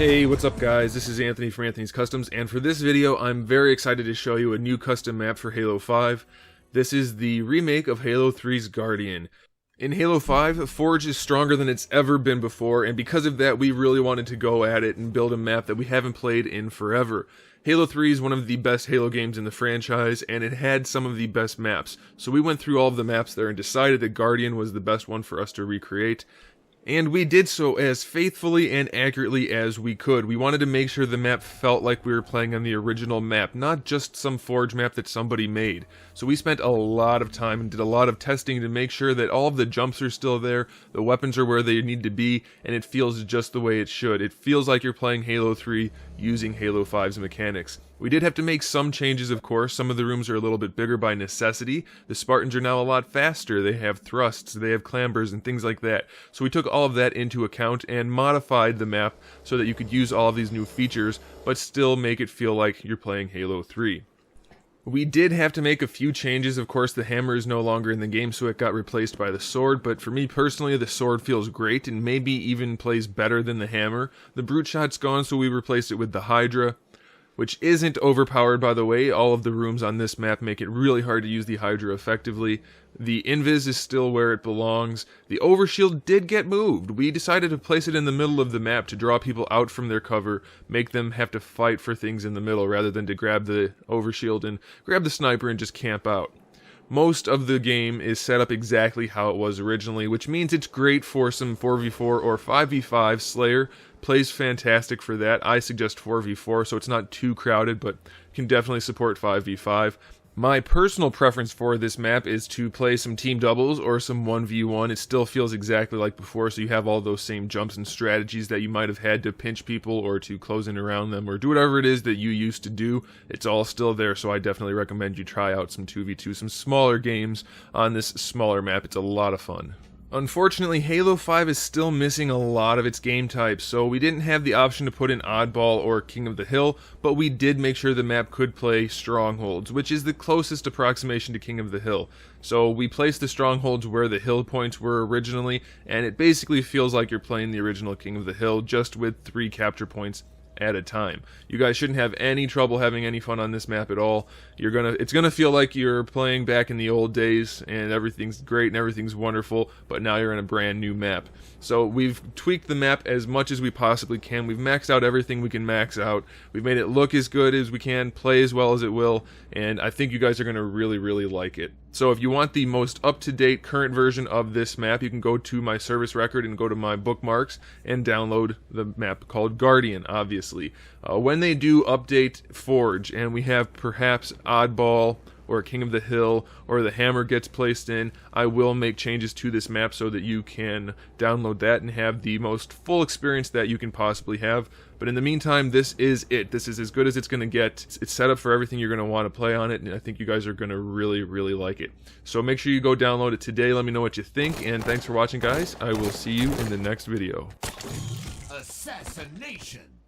Hey, what's up guys? This is Anthony from Anthony's Customs, and for this video I'm very excited to show you a new custom map for Halo 5. This is the remake of Halo 3's Guardian. In Halo 5, Forge is stronger than it's ever been before, and because of that we really wanted to go at it and build a map that we haven't played in forever. Halo 3 is one of the best Halo games in the franchise, and it had some of the best maps. So we went through all of the maps there and decided that Guardian was the best one for us to recreate. And we did so as faithfully and accurately as we could. We wanted to make sure the map felt like we were playing on the original map, not just some Forge map that somebody made. So we spent a lot of time and did a lot of testing to make sure that all of the jumps are still there, the weapons are where they need to be, and it feels just the way it should. It feels like you're playing Halo 3 using Halo 5's mechanics. We did have to make some changes, of course. Some of the rooms are a little bit bigger by necessity. The Spartans are now a lot faster. They have thrusts, they have clambers, and things like that. So we took all of that into account and modified the map so that you could use all of these new features, but still make it feel like you're playing Halo 3. We did have to make a few changes. Of course, the hammer is no longer in the game, so it got replaced by the sword, but for me personally, the sword feels great and maybe even plays better than the hammer. The brute shot's gone, so we replaced it with the Hydra, which isn't overpowered, by the way. All of the rooms on this map make it really hard to use the Hydra effectively. The Invis is still where it belongs. The Overshield did get moved. We decided to place it in the middle of the map to draw people out from their cover, make them have to fight for things in the middle rather than to grab the Overshield and grab the sniper and just camp out. Most of the game is set up exactly how it was originally, which means it's great for some 4v4 or 5v5. Slayer plays fantastic for that. I suggest 4v4 so it's not too crowded, but can definitely support 5v5. My personal preference for this map is to play some team doubles or some 1v1. It still feels exactly like before, so you have all those same jumps and strategies that you might have had to pinch people or to close in around them or do whatever it is that you used to do. It's all still there, so I definitely recommend you try out some 2v2, some smaller games on this smaller map. It's a lot of fun. Unfortunately, Halo 5 is still missing a lot of its game types, so we didn't have the option to put in Oddball or King of the Hill, but we did make sure the map could play Strongholds, which is the closest approximation to King of the Hill. So we placed the Strongholds where the hill points were originally, and it basically feels like you're playing the original King of the Hill, just with 3 capture points at a time. You guys shouldn't have any trouble having any fun on this map at all. It's gonna feel like you're playing back in the old days and everything's great and everything's wonderful, but now you're in a brand new map. So we've tweaked the map as much as we possibly can. We've maxed out everything we can max out. We've made it look as good as we can, play as well as it will, and I think you guys are gonna really like it. So if you want the most up-to-date current version of this map, you can go to my service record and go to my bookmarks and download the map called Guardian, obviously. When they do update Forge and we have perhaps Oddball or King of the Hill or the hammer gets placed in, I will make changes to this map so that you can download that and have the most full experience that you can possibly have. But in the meantime, this is it. This is as good as it's going to get. It's set up for everything you're going to want to play on it, and I think you guys are going to really like it. So make sure you go download it today. Let me know what you think, and thanks for watching, guys. I will see you in the next video. Assassination!